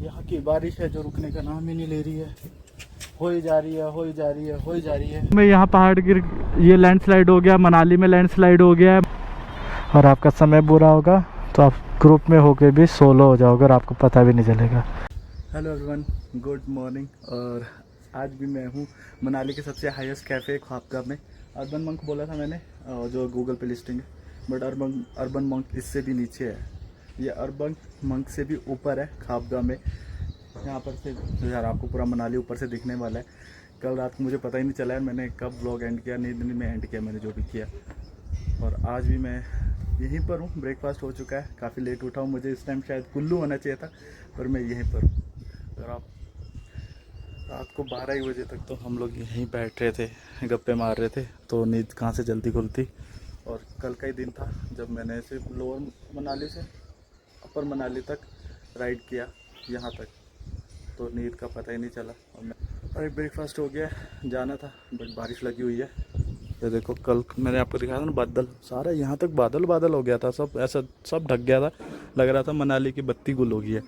यहाँ की बारिश है जो रुकने का नाम ही नहीं ले रही है। हो ही जा रही है, हो ही जा रही है, हो ही जा रही है। मैं यहाँ पहाड़ गिर, ये लैंडस्लाइड हो गया, मनाली में लैंडस्लाइड हो गया है। और आपका समय बुरा होगा तो आप ग्रुप में होके भी सोलो हो जाओगे और आपको पता भी नहीं चलेगा। Hello everyone, good morning. और आज भी मैं हूँ मनाली के सबसे हाईएस्ट कैफ़े ख्वाबगा में। अर्बन मंक बोला था मैंने, जो गूगल पे लिस्टिंग है, बट अर्बन मंक इससे भी नीचे है। ये अर्बन मंक से भी ऊपर है ख्वाबगा में। यहाँ पर से यार आपको पूरा मनाली ऊपर से दिखने वाला है। कल रात को मुझे पता ही नहीं चला है मैंने कब व्लॉग एंड किया, नींद में एंड किया मैंने जो भी किया। और आज भी मैं यहीं पर हूँ। ब्रेकफास्ट हो चुका है, काफ़ी लेट उठा हूँ। मुझे इस टाइम शायद कुल्लू होना चाहिए था, पर मैं यहीं पर हूँ। अगर आप रात को 12 ही बजे तक तो हम लोग यहीं बैठ रहे थे, गप्पे मार रहे थे, तो नींद कहाँ से जल्दी खुलती। और कल का ही दिन था जब मैंने सिर्फ लोअर मनाली से अपर मनाली तक राइड किया यहाँ तक, तो नींद का पता ही नहीं चला। और ब्रेकफास्ट हो गया, जाना था बट बारिश लगी हुई है। ये देखो, कल मैंने आपको दिखाया था ना, बादल सारा यहाँ तक बादल बादल हो गया था, सब ऐसा सब ढक गया था, लग रहा था मनाली की बत्ती गुल हो गई है।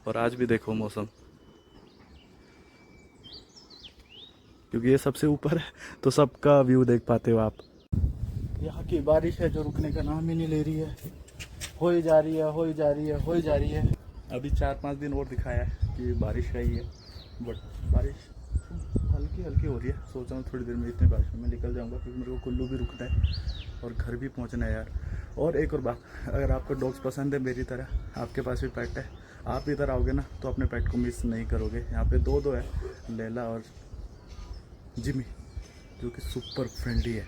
और आज भी देखो मौसम, क्योंकि ये सबसे ऊपर है तो सबका व्यू देख पाते हो आप। यहाँ की बारिश है जो रुकने का नाम ही नहीं ले रही है। हो ही जा रही है, हो ही जा रही है, हो ही जा रही है। अभी 4-5 दिन और दिखाया है कि बारिश है ही है, बट बारिश हल्की हल्की हो रही है। सोच रहा हूँ थोड़ी देर में इतने बारिश में मैं निकल जाऊँगा, क्योंकि मेरे को कुल्लू भी रुकना है और घर भी पहुँचना है यार। और एक और बात, अगर आपको डॉग्स पसंद है मेरी तरह, आपके पास भी पेट है, आप इधर आओगे ना तो अपने पेट को मिस नहीं करोगे। यहाँ पे दो है, लैला और जिमी, जो कि सुपर फ्रेंडली है।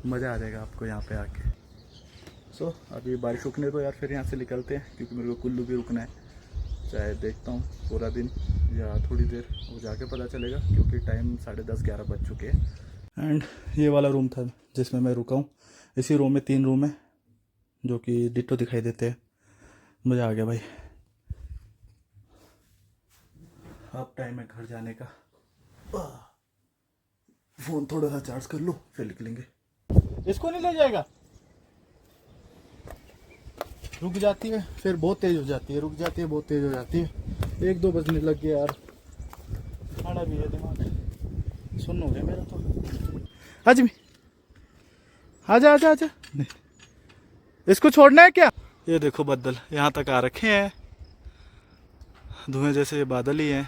मज़ा आ जाएगा आपको यहाँ पे आके। सो अभी बारिश रुकने दो यार, फिर यहाँ से निकलते हैं, क्योंकि मेरे को कुल्लू भी रुकना है। चाहे देखता हूँ पूरा दिन या थोड़ी देर, वो जाके पता चलेगा, क्योंकि टाइम 10:30-11 बज चुके हैं। एंड ये वाला रूम था जिसमें मैं रुका हूँ। इसी रूम में 3 रूम है जो कि डिट्टो दिखाई देते हैं। मज़ा आ गया भाई। अब टाइम है घर जाने का। फ़ोन थोड़ा सा चार्ज कर लो फिर निकलेंगे। इसको नहीं ले जाएगा, रुक जाती है फिर बहुत तेज़ हो जाती है, रुक जाती है बहुत तेज़ हो जाती है। 1-2 बजने लग गए यार, खाना भी है, दिमाग सुन हो गया मेरा तो। आज भी आजा आजा आजा, इसको छोड़ना है क्या? ये देखो बादल यहाँ तक आ रखे हैं, धुएं जैसे बादल ही हैं।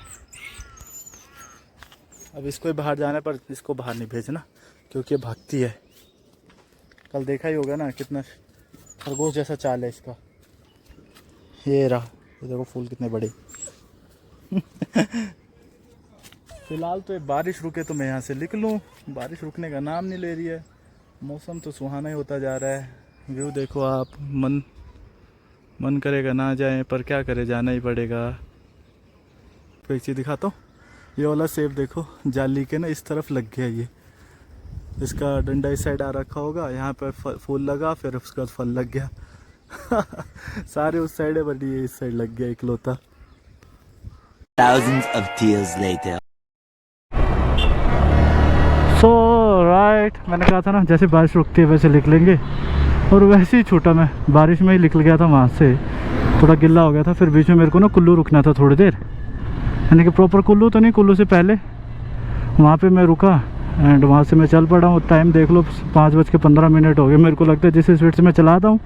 अब इसको बाहर जाने पर इसको बाहर नहीं भेजना, क्योंकि ये भागती है। कल देखा ही होगा ना कितना खरगोश जैसा चाल है इसका। ये रहा, ये देखो फूल कितने बड़े। फिलहाल तो ये बारिश रुके तो मैं यहाँ से निकलूँ, बारिश रुकने का नाम नहीं ले रही है। मौसम तो सुहाना ही होता जा रहा है। व्यू देखो आप, मन करेगा ना जाए, पर क्या करे, जाना ही पड़ेगा। तो एक चीज़ दिखाता हूँ, ये वाला सेब देखो, जाली के ना इस तरफ लग गया। ये इसका डंडा इस साइड आ रखा होगा, यहाँ पर फूल लगा, फिर उसके बाद फल लग गया। सारे उस साइड है, बट ये इस साइड लग गया इकलौता। Thousands of tears later. So right, मैंने कहा था ना जैसे बारिश रुकती है वैसे निकलेंगे, और वैसे ही छूटा मैं, बारिश में ही निकल गया था वहाँ से। थोड़ा गिल्ला हो गया था, फिर बीच में मेरे को ना कुल्लू रुकना था थोड़ी देर, यानी कि प्रॉपर कुल्लू तो नहीं, कुल्लू से पहले वहाँ पे मैं रुका। एंड वहाँ से मैं चल पड़ा हूँ। टाइम देख लो, 5:15 हो गए। मेरे को लगता है जिस स्पीड से मैं चलाता हूँ,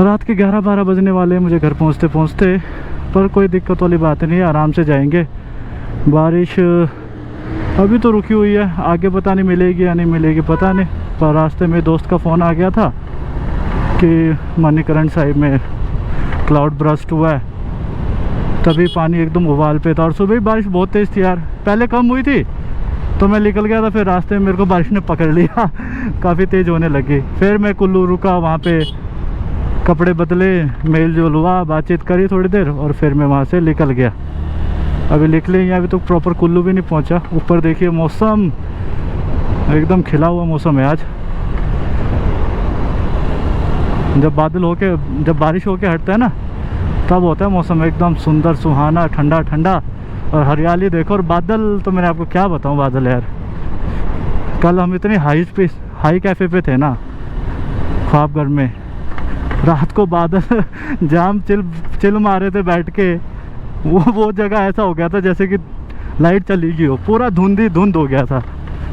रात के 11-12 बजने वाले हैं मुझे घर पहुँचते पहुँचते। पर कोई दिक्कत वाली बात नहीं है, आराम से जाएंगे। बारिश अभी तो रुकी हुई है, आगे पता नहीं मिलेगी या नहीं मिलेगी, पता नहीं। पर रास्ते में दोस्त का फ़ोन आ गया था कि मणिकरण साहिब में क्लाउड ब्रस्ट हुआ है, तभी पानी एकदम उबाल पे था। और सुबह ही बारिश बहुत तेज़ थी यार, पहले कम हुई थी तो मैं निकल गया था, फिर रास्ते में मेरे को बारिश ने पकड़ लिया। काफ़ी तेज़ होने लगी। फिर मैं कुल्लू रुका, वहाँ पे कपड़े बदले, मेल जोल हुआ, बातचीत करी थोड़ी देर, और फिर मैं वहाँ से निकल गया। अभी निकलेंगे, अभी तो प्रॉपर कुल्लू भी नहीं पहुँचा। ऊपर देखिए मौसम एकदम खिला हुआ मौसम है आज। जब बारिश होके हटता है ना, तब होता है मौसम एकदम सुंदर, सुहाना, ठंडा ठंडा, और हरियाली देखो। और बादल तो मैंने आपको क्या बताऊं, बादल यार। कल हम इतने हाई कैफ़े पे थे ना ख्वाबगढ़ में, रात को बादल जाम चिल मारे थे बैठ के, वो जगह ऐसा हो गया था जैसे कि लाइट चली गई हो, पूरा धुंध ही धुंध हो गया था,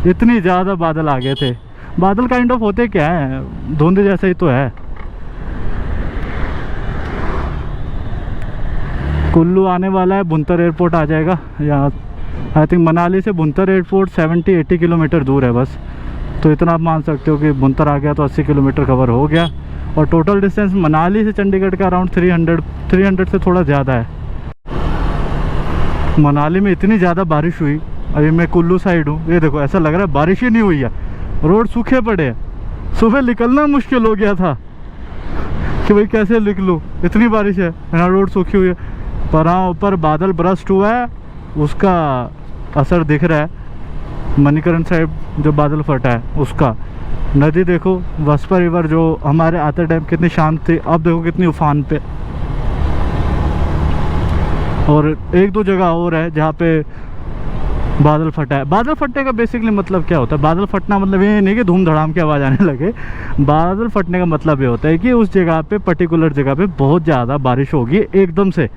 इतनी ज़्यादा बादल आ गए थे। बादल काइंड ऑफ होते क्या है, धुंध जैसे ही तो है। कुल्लू आने वाला है, भुंतर एयरपोर्ट आ जाएगा यहाँ। आई थिंक मनाली से भुंतर एयरपोर्ट 70-80 किलोमीटर दूर है बस, तो इतना आप मान सकते हो कि भुंतर आ गया तो 80 किलोमीटर कवर हो गया। और टोटल डिस्टेंस मनाली से चंडीगढ़ का अराउंड 300 से थोड़ा ज़्यादा है। मनाली में इतनी ज़्यादा बारिश हुई, अभी मैं कुल्लू साइड हूँ, ये देखो ऐसा लग रहा है बारिश ही नहीं हुई है, रोड सूखे पड़े हैं। सुबह निकलना मुश्किल हो गया था कि भाई कैसे निकलूँ, इतनी बारिश है, यहाँ रोड सूखी हुई है। पर हाँ ऊपर बादल ब्रस्ट हुआ है, उसका असर दिख रहा है। मणिकरण साइड जो बादल फटा है उसका। नदी देखो, वस्पा रिवर जो हमारे आते टाइम कितनी शांत थी, अब देखो कितनी उफान पे। और एक दो जगह और है जहाँ पे बादल फटा है। बादल फटने का बेसिकली मतलब क्या होता है? बादल फटना मतलब ये नहीं कि धूम धड़ाम की आवाज़ आने लगे। बादल फटने का मतलब ये होता है कि उस जगह पे, पर्टिकुलर जगह पे बहुत ज़्यादा बारिश होगी एकदम से।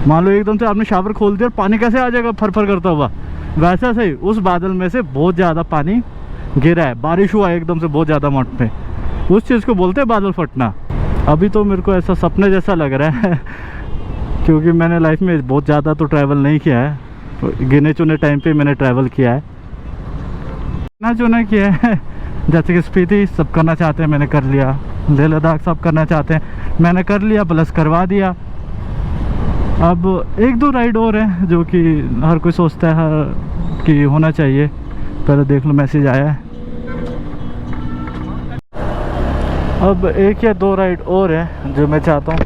मान लो एकदम से आपने शावर खोल दिया और पानी कैसे आ जाएगा फर करता हुआ, वैसा सही उस बादल में से बहुत ज़्यादा पानी गिरा है, बारिश हुआ एकदम से बहुत ज़्यादा अमाउंट में। उस चीज़ को बोलते हैं बादल फटना। अभी तो मेरे को ऐसा सपने जैसा लग रहा है क्योंकि मैंने लाइफ में बहुत ज़्यादा तो ट्रैवल नहीं किया है, तो गिने चुने टाइम पे मैंने ट्रैवल किया है, ना चुना किया है। जैसे कि स्पीति सब करना चाहते हैं, मैंने कर लिया। लेह लद्दाख सब करना चाहते हैं, मैंने कर लिया, प्लस करवा दिया। अब एक दो राइड और है जो कि हर कोई सोचता है कि होना चाहिए। पहले देख लो मैसेज आया है। अब एक या दो राइड और है जो मैं चाहता हूँ,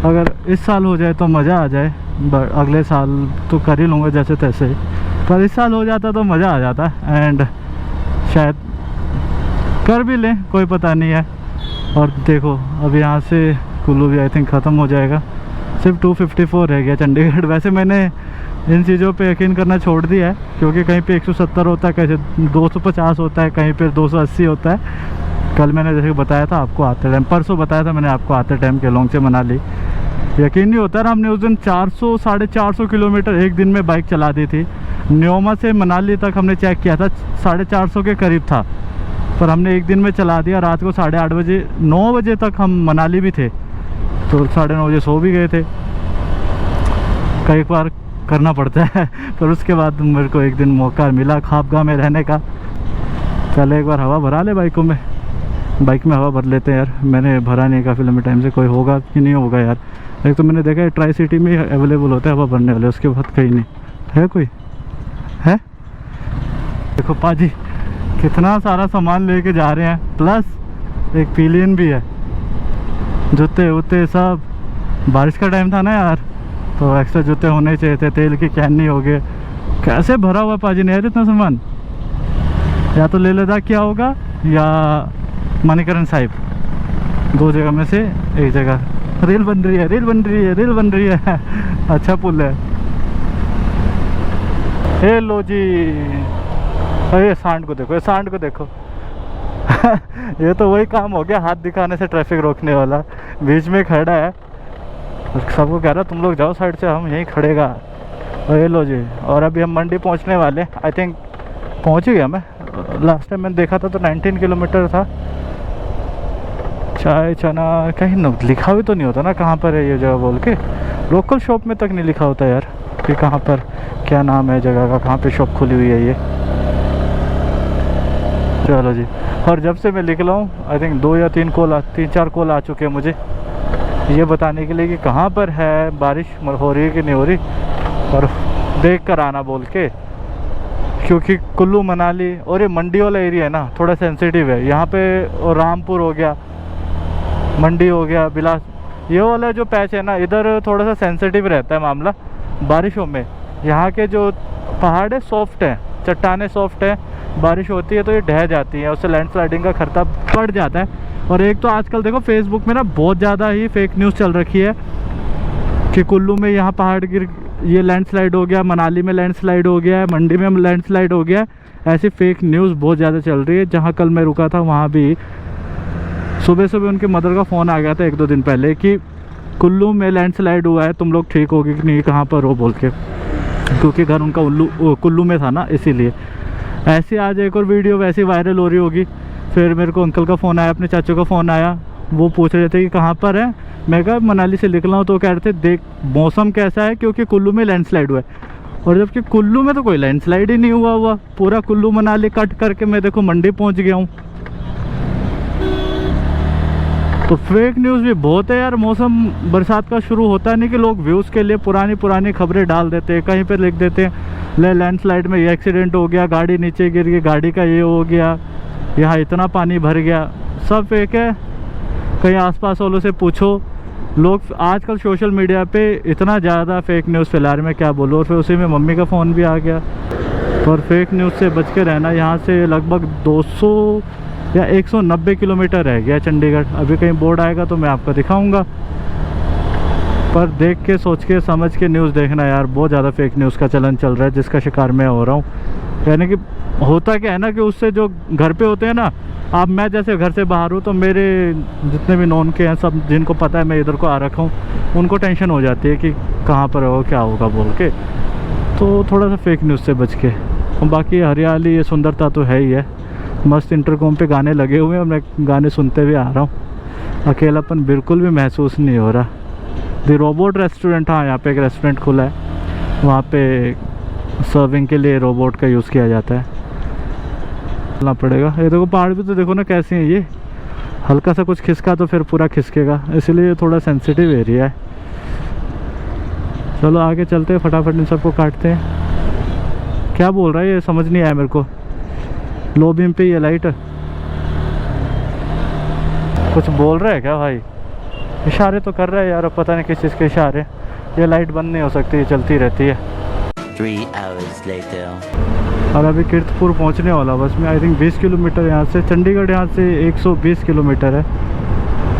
अगर इस साल हो जाए तो मज़ा आ जाए। बट अगले साल तो कर ही लूँगा जैसे तैसे ही, पर इस साल हो जाता तो मज़ा आ जाता। एंड शायद कर भी लें, कोई पता नहीं है। और देखो अब यहाँ से कुल्लू भी आई थिंक ख़त्म हो जाएगा, सिर्फ 254 रह गया चंडीगढ़। वैसे मैंने इन चीज़ों पे यकीन करना छोड़ दिया है क्योंकि कहीं पे 170 होता है, कहीं 250 होता है, कहीं पे 280 होता है। कल मैंने जैसे बताया था आपको आते टाइम, परसों बताया था मैंने आपको आते टाइम केलोंग से मनाली, यकीन नहीं होता है। हमने उस दिन 400 450 किलोमीटर एक दिन में बाइक चला दी थी। न्योमा से मनाली तक हमने चेक किया था 450 के करीब था, पर हमने एक दिन में चला दिया। रात को 8:30 बजे 9 बजे तक हम मनाली भी थे, तो 9:30 बजे सो भी गए थे। कई बार करना पड़ता है पर उसके बाद मेरे को एक दिन मौका मिला ख्वाबगाह में रहने का। चले एक बार हवा भरा ले बाइकों में, बाइक में हवा भर लेते हैं यार। मैंने भरा नहीं काफ़ी लंबे टाइम से, कोई होगा कि नहीं होगा यार। एक तो मैंने देखा है ट्राई सिटी में अवेलेबल होता है हवा भरने वाले, उसके बाद कहीं नहीं है। कोई है? देखो पाजी कितना सारा सामान लेके जा रहे हैं, प्लस एक पिलियन भी है, जूते वूते सब। बारिश का टाइम था ना यार, तो एक्स्ट्रा जूते होने चाहिए थे, तेल की कैन नहीं हो गए। कैसे भरा हुआ पाजी ने यार इतना सामान। या तो लेह लद्दाख किया होगा या मणिकरण साहिब, दो जगह में से एक जगह। रेल बन रही है, रेल बन रही है, रेल बन रही है। अच्छा पुल है। हेलो जी, अरे सांड को देखो, ये सांड को देखो। ये तो वही काम हो गया हाथ दिखाने से ट्रैफिक रोकने वाला, बीच में खड़ा है, सबको कह रहा तुम लोग जाओ साइड से, हम यहीं खड़ेगा। और ये लो जी, और अभी हम मंडी पहुंचने वाले। आई थिंक पहुंच ही गया मैं, लास्ट टाइम मैंने देखा था तो 19 किलोमीटर था। चाय चना कहीं न लिखा भी तो नहीं होता ना कहाँ पर है ये जगह बोल के, लोकल शॉप में तक नहीं लिखा होता यार कि कहाँ पर क्या नाम है जगह का, कहाँ पे शॉप खुली हुई है ये। चलो जी, और जब से मैं निकला हूँ आई थिंक 2 या 3 4 कॉल आ चुके हैं मुझे ये बताने के लिए कि कहाँ पर है, बारिश हो रही है कि नहीं हो रही, और देख कर आना बोल के। क्योंकि कुल्लू मनाली और ये मंडी वाला एरिया है ना, थोड़ा सेंसिटिव है यहाँ पे। और रामपुर हो गया, मंडी हो गया, बिलास, ये वाला जो पैच है ना, इधर थोड़ा सा सेंसिटिव रहता है मामला बारिशों में। यहाँ के जो पहाड़ है सॉफ्ट है, चट्टानें सॉफ्ट है, बारिश होती है तो ये ढह जाती है, उससे लैंडस्लाइडिंग का खतरा बढ़ जाता है। और एक तो आजकल देखो फेसबुक में ना बहुत ज़्यादा ही फेक न्यूज़ चल रखी है कि कुल्लू में यहाँ पहाड़ गिर, ये लैंडस्लाइड हो गया, मनाली में लैंडस्लाइड हो गया है, मंडी में लैंडस्लाइड हो गया। ऐसी फेक न्यूज़ बहुत ज़्यादा चल रही है। जहाँ कल मैं रुका था वहाँ भी सुबह सुबह उनके मदर का फ़ोन आ गया था 1-2 दिन पहले कि कुल्लू में लैंडस्लाइड हुआ है, तुम लोग ठीक होगी कि नहीं, कहाँ पर हो बोल के, क्योंकि घर उनका कुल्लू में था ना, इसीलिए। ऐसे आज एक और वीडियो वैसी वायरल हो रही होगी। फिर मेरे को अंकल का फ़ोन आया, अपने चाचू का फ़ोन आया, वो पूछ रहे थे कि कहाँ पर है। मैं कहा मनाली से निकला हूँ। तो कह रहे थे देख मौसम कैसा है, क्योंकि कुल्लू में लैंडस्लाइड हुआ है। और जबकि कुल्लू में तो कोई लैंडस्लाइड ही नहीं हुआ। पूरा कुल्लू मनाली कट करके मैं देखो मंडी पहुँच गया हूँ। तो फेक न्यूज़ भी बहुत है यार। मौसम बरसात का शुरू होता नहीं कि लोग व्यूज़ के लिए पुरानी खबरें डाल देते हैं, कहीं पे लिख देते हैं ले लैंडस्लाइड में ये एक्सीडेंट हो गया, गाड़ी नीचे गिर गई, गाड़ी का ये हो गया, यहाँ इतना पानी भर गया। सब फेक है। कहीं आसपास वालों से पूछो। लोग आजकल सोशल मीडिया पे इतना ज़्यादा फेक न्यूज़ फैला रहे, मैं क्या बोलूँ। और फिर उसी में मम्मी का फ़ोन भी आ गया। और फेक न्यूज़ से बच के रहना। यहाँ से लगभग 200 या 190 किलोमीटर रह गया चंडीगढ़। अभी कहीं बोर्ड आएगा तो मैं आपको दिखाऊंगा। पर देख के सोच के समझ के न्यूज़ देखना यार। बहुत ज़्यादा फेक न्यूज़ का चलन चल रहा है, जिसका शिकार मैं हो रहा हूँ। यानी कि होता क्या है ना कि उससे जो घर पे होते हैं ना, अब मैं जैसे घर से बाहर हूँ तो मेरे जितने भी नॉन के हैं, सब जिनको पता है मैं इधर को आ रखा हूँ, उनको टेंशन हो जाती है कि कहाँ पर हो, क्या होगा बोल के। तो थोड़ा सा फेक न्यूज़ से बच के। बाकी हरियाली ये सुंदरता तो है ही है। मस्त इंटरकॉम पे गाने लगे हुए हैं और मैं गाने सुनते हुए आ रहा हूँ। अकेलापन बिल्कुल भी महसूस नहीं हो रहा। द रोबोट रेस्टोरेंट, हाँ यहाँ पे एक रेस्टोरेंट खुला है, वहाँ पे सर्विंग के लिए रोबोट का यूज़ किया जाता है। चलना पड़ेगा। ये देखो पहाड़ भी तो देखो ना कैसे हैं ये। हल्का सा कुछ खिसका तो फिर पूरा खिसकेगा, इसलिए थोड़ा सेंसिटिव एरिया है। चलो आगे चलते हैं, फटाफट इन सबको काटते हैं। क्या बोल रहा है ये समझ नहीं आया मेरे को। लो बीम पे ये लाइट कुछ बोल रहा है क्या भाई? इशारे तो कर रहा है यार, अब पता नहीं किस चीज़ के इशारे। ये लाइट बंद नहीं हो सकती, ये चलती रहती है। 3 hours later. और अभी कीर्तपुर पहुंचने वाला बस मैं। आई थिंक 20 किलोमीटर यहाँ से। चंडीगढ़ यहाँ से 120 किलोमीटर है,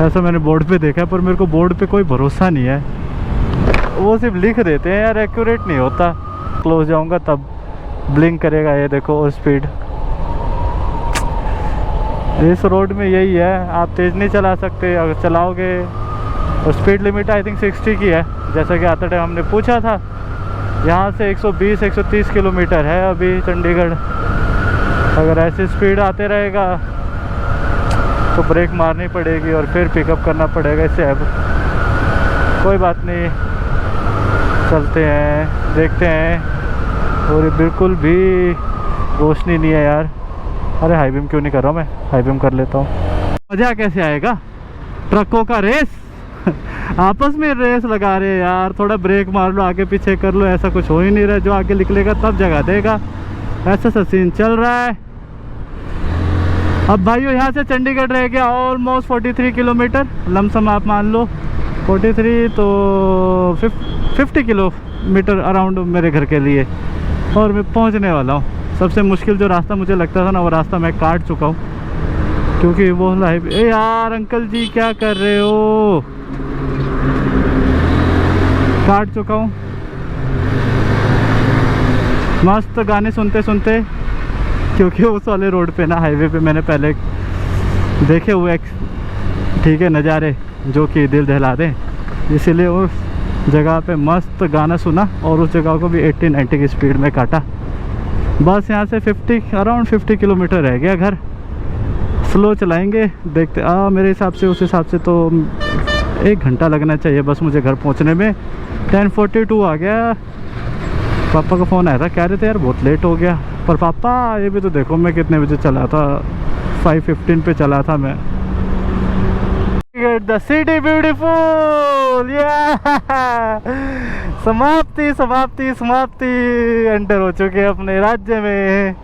ऐसा मैंने बोर्ड पे देखा है। पर मेरे को बोर्ड पे कोई भरोसा नहीं है, वो सिर्फ लिख देते हैं यार, एक्यूरेट नहीं होता। क्लोज जाऊँगा तब ब्लिंक करेगा ये देखो। और स्पीड इस रोड में यही है, आप तेज़ नहीं चला सकते। अगर चलाओगे, और स्पीड लिमिट आई थिंक 60 की है, जैसा कि आते टाइम हमने पूछा था। यहाँ से 120-130 किलोमीटर है अभी चंडीगढ़। अगर ऐसी स्पीड आते रहेगा तो ब्रेक मारनी पड़ेगी और फिर पिकअप करना पड़ेगा इससे। अब कोई बात नहीं, चलते हैं, देखते हैं। और बिल्कुल भी रोशनी नहीं है यार। अरे हाई बीम क्यों नहीं कर रहा हूँ मैं, हाई बीम कर लेता हूँ। मज़ा कैसे आएगा, ट्रकों का रेस आपस में रेस लगा रहे हैं यार। थोड़ा ब्रेक मार लो, आगे पीछे कर लो, ऐसा कुछ हो ही नहीं रहा। जो आगे निकलेगा तब जगह देगा, ऐसा सा सीन चल रहा है। अब भाइयों यहाँ से चंडीगढ़ रह गया ऑलमोस्ट 43 किलोमीटर लमसम आप मान लो। 43 तो 50 किलोमीटर अराउंड मेरे घर के लिए, और मैं पहुँचने वाला हूँ। सबसे मुश्किल जो रास्ता मुझे लगता था ना, वो रास्ता मैं काट चुका हूँ, क्योंकि वो लाइव। ए यार अंकल जी क्या कर रहे हो? काट चुका हूँ। मस्त गाने सुनते सुनते, क्योंकि उस वाले रोड पे ना, हाईवे पे मैंने पहले देखे हुए ठीक है नज़ारे जो कि दिल दहला दें, इसीलिए उस जगह पे मस्त गाना सुना और उस जगह को भी 80-90 की स्पीड में काटा। बस यहाँ से अराउंड 50 किलोमीटर रह गया घर। स्लो चलाएंगे, देखते। मेरे हिसाब से, उस हिसाब से तो 1 घंटा लगना चाहिए बस मुझे घर पहुँचने में। 10:42 आ गया। पापा का फ़ोन आया था, कह रहे थे यार बहुत लेट हो गया। पर पापा ये भी तो देखो मैं कितने बजे चला था, 5:15 पे चला था मैं। द सिटी ब्यूटीफुल, समाप्ति समाप्ति समाप्ति। एंटर हो चुके हैं अपने राज्य में,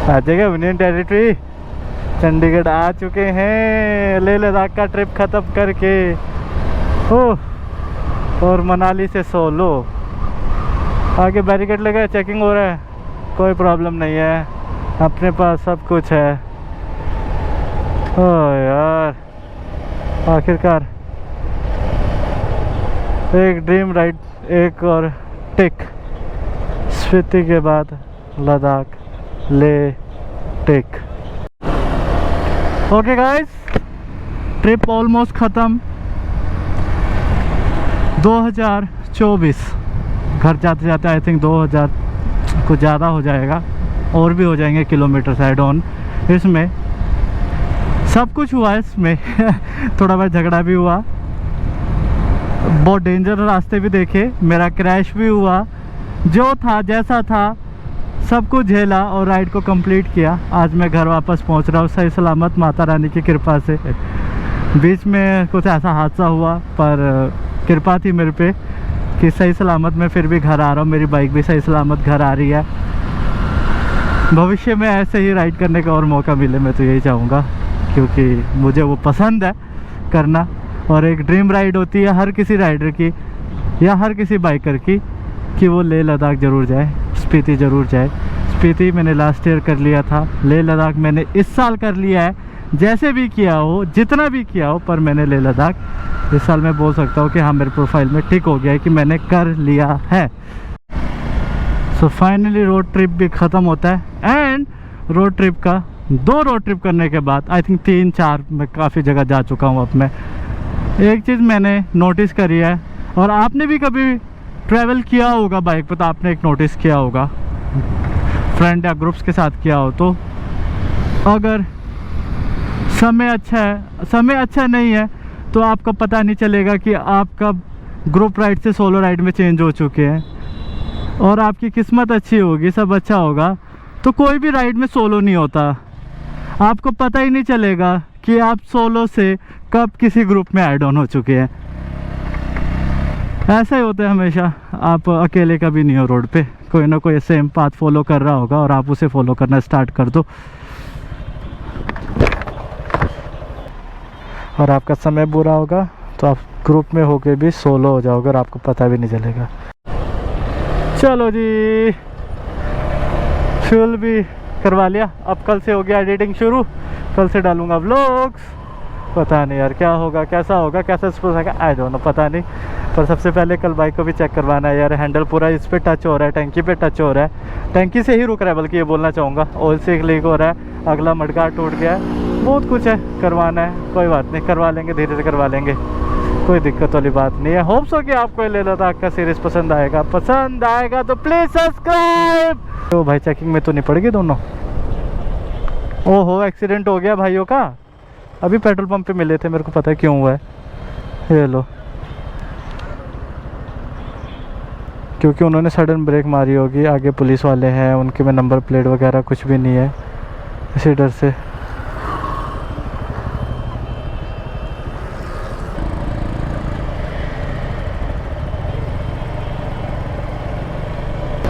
राज्य का यूनियन टेरिटरी चंडीगढ़ आ चुके हैं। लेह लद्दाख का ट्रिप ख़त्म करके और मनाली से सोलो। आगे बैरिकेड लगा है, चेकिंग हो रहा है, कोई प्रॉब्लम नहीं है, अपने पास सब कुछ है। ओह यार आखिरकार एक ड्रीम राइड, एक और टिक। स्पीति के बाद लद्दाख, ले टिक। ओके गाइस, ट्रिप ऑलमोस्ट ख़त्म। 2024 घर जाते जाते आई थिंक 2000 कुछ ज़्यादा हो जाएगा, और भी हो जाएंगे किलोमीटर साइड ऑन। इसमें सब कुछ हुआ है इसमें थोड़ा बहुत झगड़ा भी हुआ, बहुत डेंजर रास्ते भी देखे, मेरा क्रैश भी हुआ, जो था जैसा था सब कुछ झेला और राइड को कंप्लीट किया। आज मैं घर वापस पहुंच रहा हूँ सही सलामत माता रानी की कृपा से। बीच में कुछ ऐसा हादसा हुआ पर कृपा थी मेरे पे कि सही सलामत मैं फिर भी घर आ रहा हूँ, मेरी बाइक भी सही सलामत घर आ रही है। भविष्य में ऐसे ही राइड करने का और मौका मिले मैं तो यही चाहूँगा, क्योंकि मुझे वो पसंद है करना। और एक ड्रीम राइड होती है हर किसी राइडर की या हर किसी बाइकर की कि वो लेह लद्दाख ज़रूर जाए, स्पीति ज़रूर जाए। स्पीति मैंने लास्ट ईयर कर लिया था, लेह लद्दाख मैंने इस साल कर लिया है। जैसे भी किया हो, जितना भी किया हो, पर मैंने लेह लद्दाख इस साल मैं बोल सकता हूँ कि हाँ मेरे प्रोफाइल में टिक हो गया है कि मैंने कर लिया है। सो फाइनली रोड ट्रिप भी ख़त्म होता है। एंड रोड ट्रिप का 2 रोड ट्रिप करने के बाद आई थिंक 3-4 मैं काफ़ी जगह जा चुका हूँ। अब मैं एक चीज़ मैंने नोटिस करी है, और आपने भी कभी ट्रैवल किया होगा बाइक पर तो आपने एक नोटिस किया होगा, फ्रेंड या ग्रुप्स के साथ किया हो, तो अगर समय अच्छा है, समय अच्छा नहीं है तो आपको पता नहीं चलेगा कि आपका ग्रुप राइड से सोलो राइड में चेंज हो चुके हैं। और आपकी किस्मत अच्छी होगी, सब अच्छा होगा, तो कोई भी राइड में सोलो नहीं होता। आपको पता ही नहीं चलेगा कि आप सोलो से कब किसी ग्रुप में ऐड ऑन हो चुके हैं। ऐसा ही होता है हमेशा, आप अकेले कभी नहीं हो रोड पे, कोई ना कोई सेम पाथ फॉलो कर रहा होगा और आप उसे फॉलो करना स्टार्ट कर दो और आपका समय बुरा होगा तो आप ग्रुप में होके भी सोलो हो जाओगे और आपको पता भी नहीं चलेगा। चलो जी, फ्यूल भी करवा लिया, अब कल से हो गया एडिटिंग शुरू, कल से डालूंगा व्लॉग्स। पता नहीं यार क्या होगा, कैसा होगा, कैसा होगा, आई डोंट नो, पता नहीं। पर सबसे पहले कल बाइक को भी चेक करवाना है यार। हैंडल पूरा इस पे टच हो रहा है, टंकी पे टच हो रहा है, टंकी से ही रुक रहा है बल्कि ये बोलना चाहूँगा। ऑयल से लीक हो रहा है, अगला मडगार्ड टूट गया है, बहुत कुछ है करवाना है। कोई बात नहीं, करवा लेंगे, धीरे से करवा लेंगे, कोई दिक्कत वाली बात नहीं है। होप्स हो कि आपको ये लेह लद्दाख का सीरीज़ पसंद आएगा तो प्लीज़ सब्सक्राइब। तो भाई चेकिंग में तो नहीं पड़ेगी दोनों। ओहो, एक्सीडेंट हो गया भाइयों का, अभी पेट्रोल पंप पे मिले थे, मेरे को पता है क्यों हुआ है। ये लो, क्योंकि उन्होंने सडन ब्रेक मारी होगी, आगे पुलिस वाले हैं, उनके में नंबर प्लेट वगैरह कुछ भी नहीं है, इसी डर से।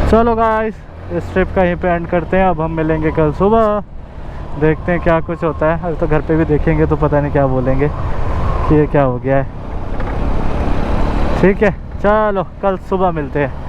चलो गाइस, इस ट्रिप का यहीं पे एंड करते हैं। अब हम मिलेंगे कल सुबह, देखते हैं क्या कुछ होता है। अभी तो घर पे भी देखेंगे तो पता नहीं क्या बोलेंगे कि ये क्या हो गया है। ठीक है, चलो कल सुबह मिलते हैं।